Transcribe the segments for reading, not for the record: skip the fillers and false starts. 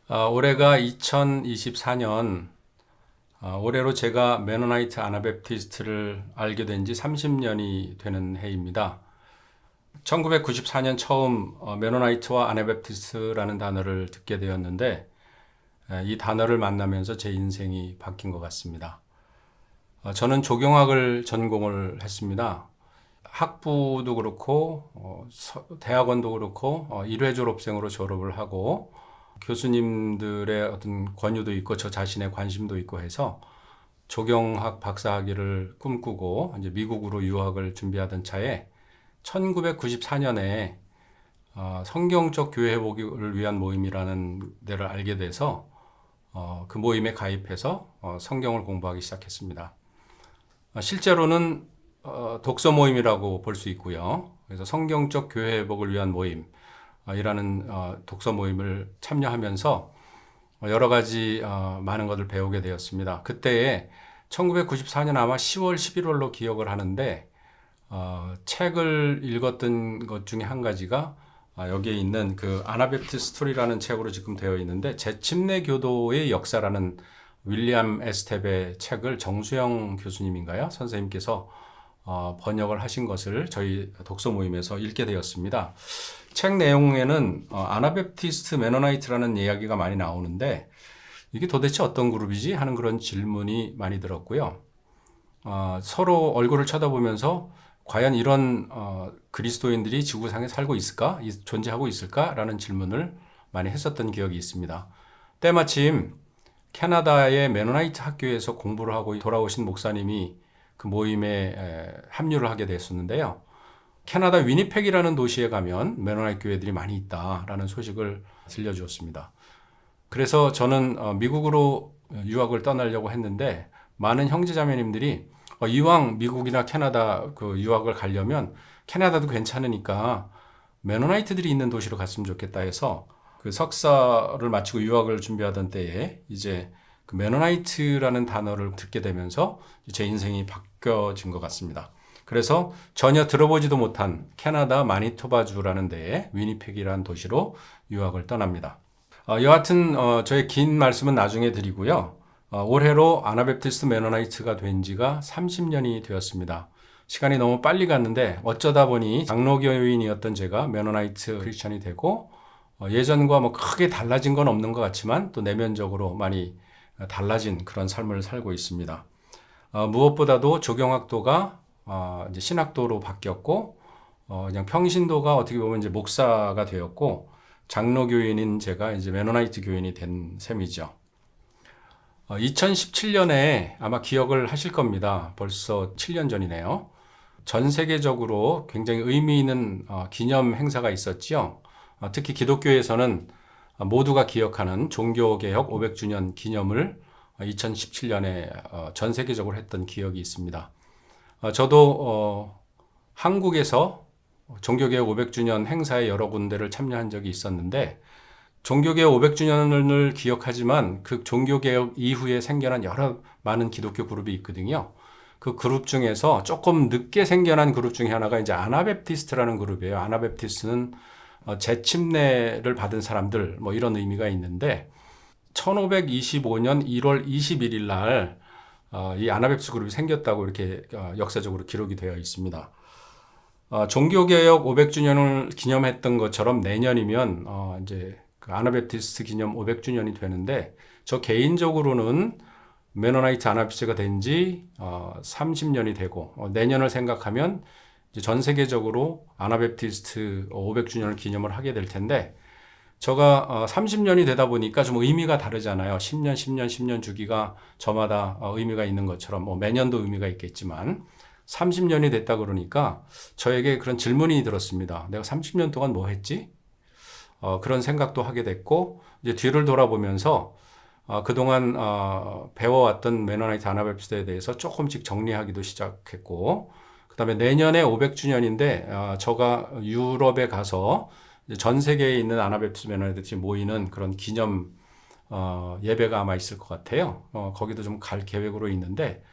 올해가 2024년, 올해로 제가 메노나이트 아나베프티스트를 알게 된 지 30년이 되는 해입니다. 1994년 처음 메노나이트와 아나베프티스트라는 단어를 듣게 되었는데, 이 단어를 만나면서 제 인생이 바뀐 것 같습니다. 저는 조경학을 전공을 했습니다. 학부도 그렇고, 대학원도 그렇고, 1회 졸업생으로 졸업을 하고, 교수님들의 어떤 권유도 있고 저 자신의 관심도 있고 해서 조경학 박사학위를 꿈꾸고 이제 미국으로 유학을 준비하던 차에 1994년에 성경적 교회 회복을 위한 모임이라는 데를 알게 돼서 그 모임에 가입해서 성경을 공부하기 시작했습니다. 실제로는 독서 모임이라고 볼 수 있고요. 그래서 성경적 교회 회복을 위한 모임 이라는 독서 모임을 참여하면서 여러 가지 많은 것을 배우게 되었습니다. 그때에 1994년 아마 10월, 11월로 기억을 하는데 책을 읽었던 것 중에 한 가지가 여기에 있는 그 아나베프티스트 스토리라는 책으로 지금 되어 있는데 재침례 교도의 역사라는 윌리엄 에스텝의 책을 정수영 교수님인가요? 선생님께서 번역을 하신 것을 저희 독서 모임에서 읽게 되었습니다. 책 내용에는 아나베프티스트 메노나이트라는 이야기가 많이 나오는데 이게 도대체 어떤 그룹이지 하는 그런 질문이 많이 들었고요. 서로 얼굴을 쳐다보면서 과연 이런 그리스도인들이 지구상에 살고 있을까? 존재하고 있을까? 라는 질문을 많이 했었던 기억이 있습니다. 때마침 캐나다의 메노나이트 학교에서 공부를 하고 돌아오신 목사님이 그 모임에 합류를 하게 됐었는데요. 캐나다 위니펙이라는 도시에 가면 메노나이트 교회들이 많이 있다라는 소식을 들려주었습니다. 그래서 저는 미국으로 유학을 떠나려고 했는데 많은 형제자매님들이 이왕 미국이나 캐나다 그 유학을 가려면 캐나다도 괜찮으니까 메노나이트들이 있는 도시로 갔으면 좋겠다 해서 그 석사를 마치고 유학을 준비하던 때에 이제 그 메노나이트라는 단어를 듣게 되면서 제 인생이 바뀌어진 것 같습니다. 그래서 전혀 들어보지도 못한 캐나다 마니토바주라는 데에 위니펙이라는 도시로 유학을 떠납니다. 여하튼 저의 긴 말씀은 나중에 드리고요. 올해로 아나베프티스트 메노나이트가 된 지가 30년이 되었습니다. 시간이 너무 빨리 갔는데 어쩌다 보니 장로교인이었던 제가 메노나이트 크리스천이 되고 예전과 뭐 크게 달라진 건 없는 것 같지만 또 내면적으로 많이 달라진 그런 삶을 살고 있습니다. 무엇보다도 조경학도가 이제 신학도로 바뀌었고, 그냥 평신도가 어떻게 보면 이제 목사가 되었고, 장로교인인 제가 이제 메노나이트 교인이 된 셈이죠. 2017년에 아마 기억을 하실 겁니다. 벌써 7년 전이네요. 전 세계적으로 굉장히 의미 있는 기념 행사가 있었지요. 특히 기독교에서는 모두가 기억하는 종교개혁 500주년 기념을 2017년에 전 세계적으로 했던 기억이 있습니다. 저도 한국에서 종교개혁 500주년 행사에 여러 군데를 참여한 적이 있었는데 종교개혁 500주년을 기억하지만 그 종교개혁 이후에 생겨난 여러 많은 기독교 그룹이 있거든요. 그 그룹 중에서 조금 늦게 생겨난 그룹 중에 하나가 이제 아나베프티스트라는 그룹이에요. 아나베프티스트는 재침례를 받은 사람들 뭐 이런 의미가 있는데 1525년 1월 21일 날 이 아나베프티스트 그룹이 생겼다고 이렇게 역사적으로 기록이 되어 있습니다. 종교개혁 500주년을 기념했던 것처럼 내년이면 이제 그 아나베프티스트 기념 500주년이 되는데 저 개인적으로는 메노나이트 아나베프티스트가 된 지 30년이 되고 내년을 생각하면 이제 전 세계적으로 아나베프티스트 500주년을 기념을 하게 될 텐데 제가 30년이 되다 보니까 좀 의미가 다르잖아요. 10년, 10년, 10년 주기가 저마다 의미가 있는 것처럼 뭐 매년도 의미가 있겠지만 30년이 됐다 그러니까 저에게 그런 질문이 들었습니다. 내가 30년 동안 뭐 했지? 그런 생각도 하게 됐고 이제 뒤를 돌아보면서 그동안 배워왔던 메노나이트 아나베프티스트에 대해서 조금씩 정리하기도 시작했고 그다음에 내년에 500주년인데 제가 유럽에 가서 전 세계에 있는 아나베프티스트 메노나이트들이 모이는 그런 기념 예배가 아마 있을 것 같아요. 거기도 좀 갈 계획으로 있는데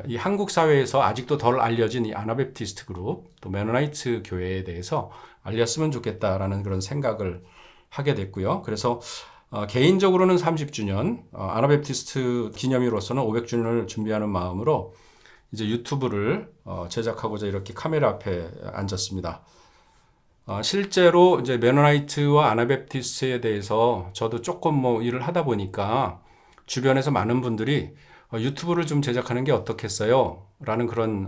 이 한국 사회에서 아직도 덜 알려진 이 아나베프티스트 그룹 또 메노나이트 교회에 대해서 알렸으면 좋겠다라는 그런 생각을 하게 됐고요. 그래서 개인적으로는 30주년, 아나베프티스트 기념일로서는 500주년을 준비하는 마음으로 이제 유튜브를 제작하고자 이렇게 카메라 앞에 앉았습니다. 실제로 이제 메노나이트와 아나베프티스트에 대해서 저도 조금 뭐 일을 하다 보니까 주변에서 많은 분들이 유튜브를 좀 제작하는 게 어떻겠어요? 라는 그런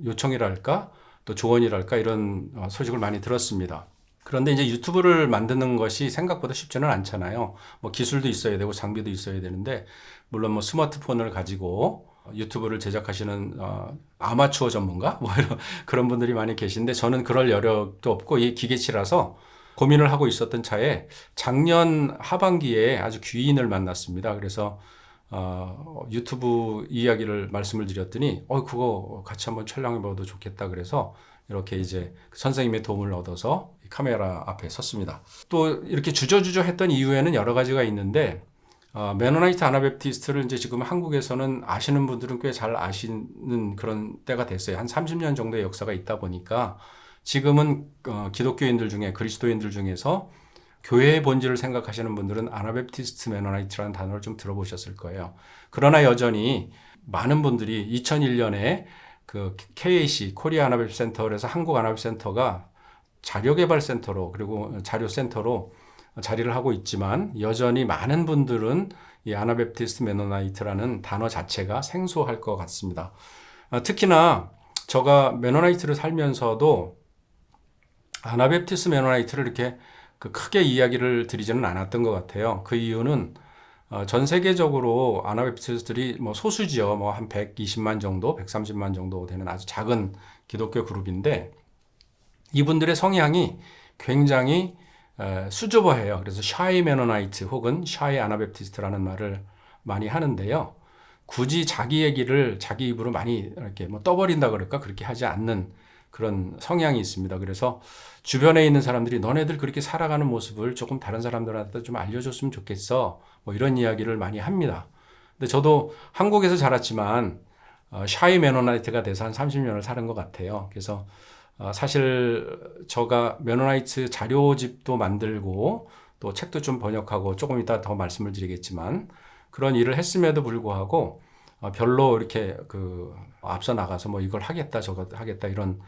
요청이랄까 또 조언이랄까 이런 소식을 많이 들었습니다. 그런데 이제 유튜브를 만드는 것이 생각보다 쉽지는 않잖아요. 뭐 기술도 있어야 되고 장비도 있어야 되는데 물론 뭐 스마트폰을 가지고 유튜브를 제작하시는 아마추어 전문가 뭐 이런 그런 분들이 많이 계신데 저는 그럴 여력도 없고 이 기계치라서 고민을 하고 있었던 차에 작년 하반기에 아주 귀인을 만났습니다. 그래서 유튜브 이야기를 말씀을 드렸더니 그거 같이 한번 촬영해 봐도 좋겠다 그래서 이렇게 이제 선생님의 도움을 얻어서 카메라 앞에 섰습니다. 또 이렇게 주저주저 했던 이유에는 여러 가지가 있는데 메노나이트 아나베프티스트를 이제 지금 한국에서는 아시는 분들은 꽤 잘 아시는 그런 때가 됐어요. 한 30년 정도의 역사가 있다 보니까 지금은 기독교인들 중에 그리스도인들 중에서 교회의 본질을 생각하시는 분들은 아나베프티스트 메노나이트라는 단어를 좀 들어보셨을 거예요. 그러나 여전히 많은 분들이 2001년에 그 KAC 코리아 아나베프 센터에서 한국 아나베프 센터가 자료개발센터로 그리고 자료센터로 자리를 하고 있지만 여전히 많은 분들은 이 아나베프티스트 메노나이트라는 단어 자체가 생소할 것 같습니다. 특히나 제가 메노나이트를 살면서도 아나베프티스트 메노나이트를 이렇게 크게 이야기를 드리지는 않았던 것 같아요. 그 이유는 전 세계적으로 아나베프티스트들이 뭐 소수지요. 뭐 한 120만 정도, 130만 정도 되는 아주 작은 기독교 그룹인데 이분들의 성향이 굉장히 수줍어해요. 그래서 샤이 메노나이트 혹은 샤이 아나베프티스트라는 말을 많이 하는데요. 굳이 자기 얘기를 자기 입으로 많이 이렇게 뭐 떠버린다 그럴까 그렇게 하지 않는 그런 성향이 있습니다. 그래서 주변에 있는 사람들이 너네들 그렇게 살아가는 모습을 조금 다른 사람들한테 좀 알려줬으면 좋겠어. 뭐 이런 이야기를 많이 합니다. 근데 저도 한국에서 자랐지만 샤이 메노나이트가 돼서 한 30년을 사는 것 같아요. 그래서 사실 제가 메노나이트 자료집도 만들고 또 책도 좀 번역하고 조금 이따 더 말씀을 드리겠지만 그런 일을 했음에도 불구하고 별로 이렇게 앞서 나가서 뭐 이걸 하겠다 저거 하겠다 이런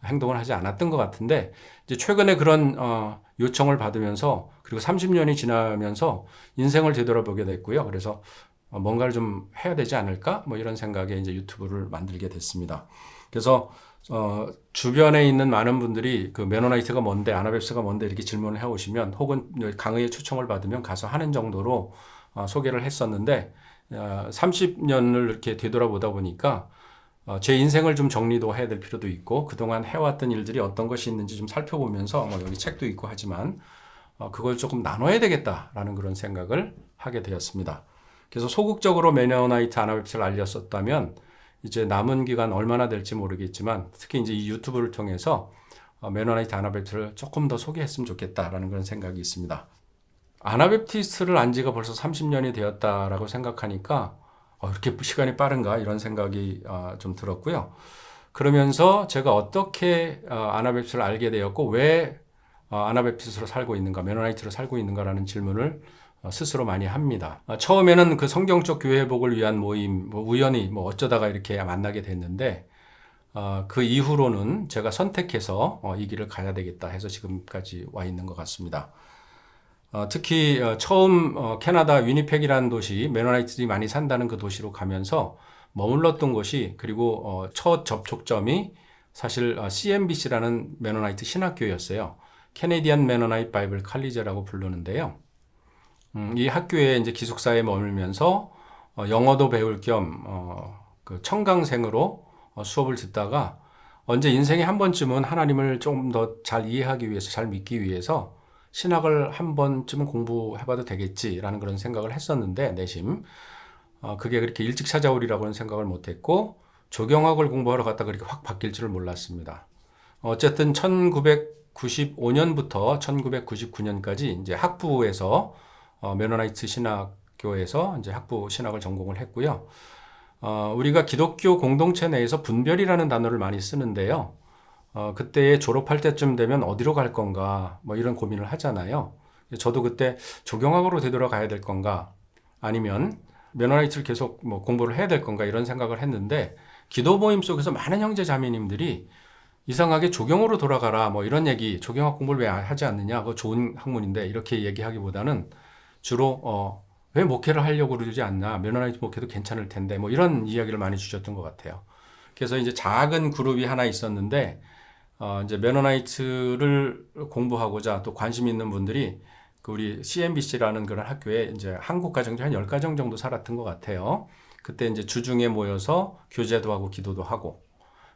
행동을 하지 않았던 것 같은데 이제 최근에 그런 요청을 받으면서 그리고 30년이 지나면서 인생을 되돌아보게 됐고요. 그래서 뭔가를 좀 해야 되지 않을까 뭐 이런 생각에 이제 유튜브를 만들게 됐습니다. 그래서 주변에 있는 많은 분들이 그 메노나이트가 뭔데 아나베프티스트가 뭔데 이렇게 질문을 해오시면 혹은 강의에 초청을 받으면 가서 하는 정도로 소개를 했었는데 30년을 이렇게 되돌아보다 보니까 제 인생을 좀 정리도 해야 될 필요도 있고 그동안 해왔던 일들이 어떤 것이 있는지 좀 살펴보면서 뭐 여기 책도 있고 하지만 그걸 조금 나눠야 되겠다라는 그런 생각을 하게 되었습니다. 그래서 소극적으로 메노나이트 아나베프티스트를 알렸었다면 이제 남은 기간 얼마나 될지 모르겠지만 특히 이제 이 유튜브를 통해서 메노나이트 아나베프티스트를 조금 더 소개했으면 좋겠다라는 그런 생각이 있습니다. 아나베프티스트를 안 지가 벌써 30년이 되었다라고 생각하니까 이렇게 시간이 빠른가 이런 생각이 좀 들었고요. 그러면서 제가 어떻게 아나베프티스트를 알게 되었고 왜 아나베프티스트로 살고 있는가, 메노나이트로 살고 있는가라는 질문을 스스로 많이 합니다. 처음에는 그 성경적 교회 회복을 위한 모임, 뭐 우연히 뭐 어쩌다가 이렇게 만나게 됐는데 그 이후로는 제가 선택해서 이 길을 가야 되겠다 해서 지금까지 와 있는 것 같습니다. 특히 처음 캐나다 위니펙이라는 도시, 메노나이트들이 많이 산다는 그 도시로 가면서 머물렀던 곳이 그리고 첫 접촉점이 사실 CMBC라는 메노나이트 신학교였어요. 캐네디안 메노나이트 바이블 칼리제라고 부르는데요. 이 학교에 이제 기숙사에 머물면서 영어도 배울 겸 그 청강생으로 수업을 듣다가 언제 인생에 한 번쯤은 하나님을 좀 더 잘 이해하기 위해서, 잘 믿기 위해서 신학을 한 번쯤은 공부해봐도 되겠지라는 그런 생각을 했었는데 내심 그게 그렇게 일찍 찾아오리라고는 생각을 못했고 조경학을 공부하러 갔다 그렇게 확 바뀔 줄을 몰랐습니다. 어쨌든 1995년부터 1999년까지 이제 학부에서 메노나이트 신학교에서 이제 학부 신학을 전공을 했고요. 우리가 기독교 공동체 내에서 분별이라는 단어를 많이 쓰는데요. 그때 졸업할 때쯤 되면 어디로 갈 건가 뭐 이런 고민을 하잖아요. 저도 그때 조경학으로 되돌아가야 될 건가 아니면 메노나이트를 계속 뭐 공부를 해야 될 건가 이런 생각을 했는데 기도 모임 속에서 많은 형제 자매님들이 이상하게 조경으로 돌아가라 뭐 이런 얘기, 조경학 공부를 왜 하지 않느냐, 그거 좋은 학문인데 이렇게 얘기하기보다는 주로 왜 목회를 하려고 그러지 않나, 메노나이트 목회도 괜찮을 텐데 뭐 이런 이야기를 많이 주셨던 것 같아요. 그래서 이제 작은 그룹이 하나 있었는데 이제 메노나이트를 공부하고자 또 관심 있는 분들이 그 우리 CNBC라는 그런 학교에 이제 한국 가정 중 한 10가정 정도 살았던 것 같아요. 그때 이제 주중에 모여서 교제도 하고 기도도 하고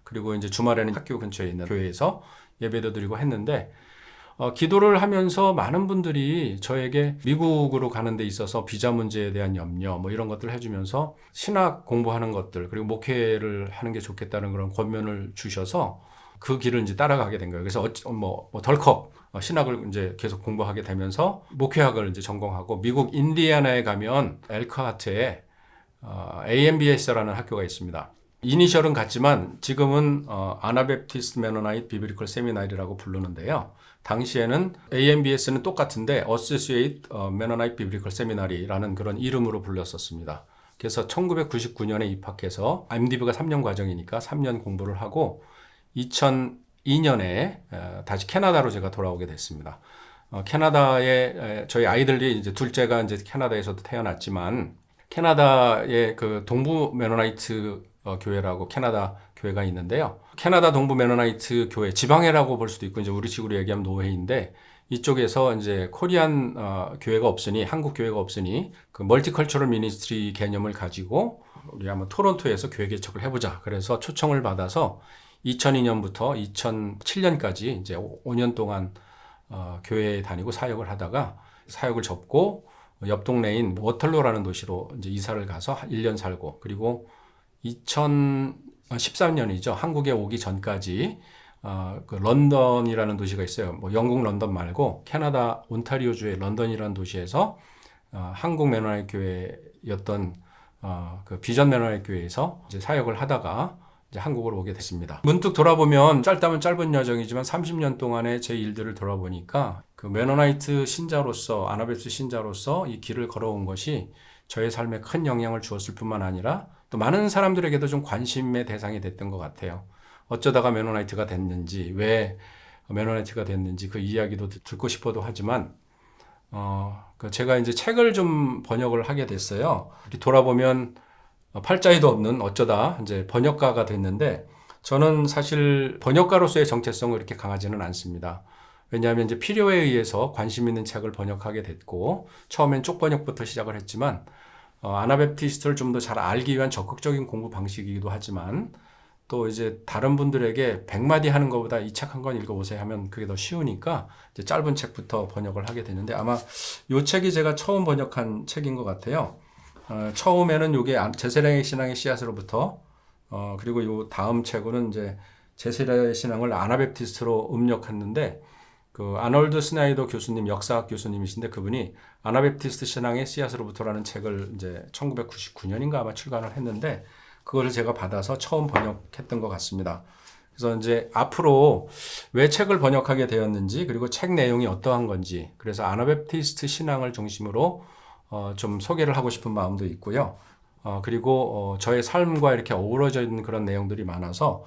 그리고 이제 주말에는 학교 근처에 있는 교회에서 예배도 드리고 했는데 기도를 하면서 많은 분들이 저에게 미국으로 가는 데 있어서 비자 문제에 대한 염려 뭐 이런 것들을 해주면서 신학 공부하는 것들 그리고 목회를 하는 게 좋겠다는 그런 권면을 주셔서 그 길을 이제 따라가게 된 거예요. 그래서 덜컥 신학을 이제 계속 공부하게 되면서 목회학을 이제 전공하고 미국 인디애나에 가면 엘크하트에 AMBS라는 학교가 있습니다. 이니셜은 같지만 지금은 아나베프티스트 메노나이트 비브리컬 세미나리라고 부르는데요. 당시에는 AMBS는 똑같은데 Associate Mennonite Biblical Seminary라는 그런 이름으로 불렸었습니다. 그래서 1999년에 입학해서 MDB가 3년 과정이니까 3년 공부를 하고 2002년에 다시 캐나다로 제가 돌아오게 됐습니다. 캐나다에 저희 아이들이 이제 둘째가 이제 캐나다에서도 태어났지만 캐나다의 그 동부 메노나이트 교회라고 캐나다 교회가 있는데요. 캐나다 동부 메노나이트 교회 지방회라고 볼 수도 있고 이제 우리식으로 얘기하면 노회인데 이쪽에서 이제 코리안 교회가 없으니 한국 교회가 없으니 그 멀티컬처럴 미니스트리 개념을 가지고 우리 한번 토론토에서 교회 개척을 해보자. 그래서 초청을 받아서 2002년부터 2007년까지 이제 5년 동안 교회에 다니고 사역을 하다가 사역을 접고 옆 동네인 워털로라는 도시로 이제 이사를 가서 1년 살고 그리고 2013년이죠. 한국에 오기 전까지 그 런던이라는 도시가 있어요. 뭐 영국 런던 말고 캐나다 온타리오주의 런던이라는 도시에서 한국 메노나이트 교회였던 그 비전 메노나이트 교회에서 이제 사역을 하다가 이제 한국으로 오게 됐습니다. 문득 돌아보면 짧다면 짧은 여정이지만 30년 동안의 제 일들을 돌아보니까 그 메노나이트 신자로서 아나베프티스트 신자로서 이 길을 걸어온 것이 저의 삶에 큰 영향을 주었을 뿐만 아니라 또 많은 사람들에게도 좀 관심의 대상이 됐던 것 같아요. 어쩌다가 메노나이트가 됐는지, 왜 메노나이트가 됐는지 그 이야기도 듣고 싶어도 하지만 제가 이제 책을 좀 번역을 하게 됐어요. 이렇게 돌아보면 팔자에도 없는 어쩌다 이제 번역가가 됐는데 저는 사실 번역가로서의 정체성은 이렇게 강하지는 않습니다. 왜냐하면 이제 필요에 의해서 관심 있는 책을 번역하게 됐고 처음엔 쪽번역부터 시작을 했지만 아나베프티스트를 좀 더 잘 알기 위한 적극적인 공부 방식이기도 하지만 또 이제 다른 분들에게 100마디 하는 것보다 이 책 한 권 읽어보세요 하면 그게 더 쉬우니까 이제 짧은 책부터 번역을 하게 되는데 아마 이 책이 제가 처음 번역한 책인 것 같아요. 처음에는 이게 제세례의 신앙의 씨앗으로부터 그리고 이 다음 책으로는 이제 제세례의 신앙을 아나베프티스트로 음력했는데 그 아놀드 스나이더 교수님 역사학 교수님이신데 그분이 아나베프티스트 신앙의 씨앗으로부터라는 책을 이제 1999년인가 아마 출간을 했는데 그거를 제가 받아서 처음 번역했던 것 같습니다. 그래서 이제 앞으로 왜 책을 번역하게 되었는지 그리고 책 내용이 어떠한 건지 그래서 아나베프티스트 신앙을 중심으로 좀 소개를 하고 싶은 마음도 있고요. 그리고 저의 삶과 이렇게 어우러져 있는 그런 내용들이 많아서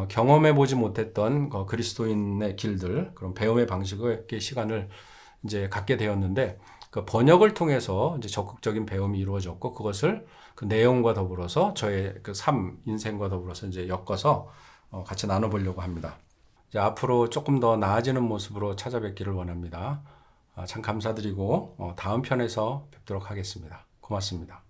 경험해 보지 못했던 그리스도인의 길들, 그런 배움의 방식의 시간을 이제 갖게 되었는데 그 번역을 통해서 이제 적극적인 배움이 이루어졌고 그것을 그 내용과 더불어서 저의 그 삶, 인생과 더불어서 이제 엮어서 같이 나눠보려고 합니다. 이제 앞으로 조금 더 나아지는 모습으로 찾아뵙기를 원합니다. 참 감사드리고 다음 편에서 뵙도록 하겠습니다. 고맙습니다.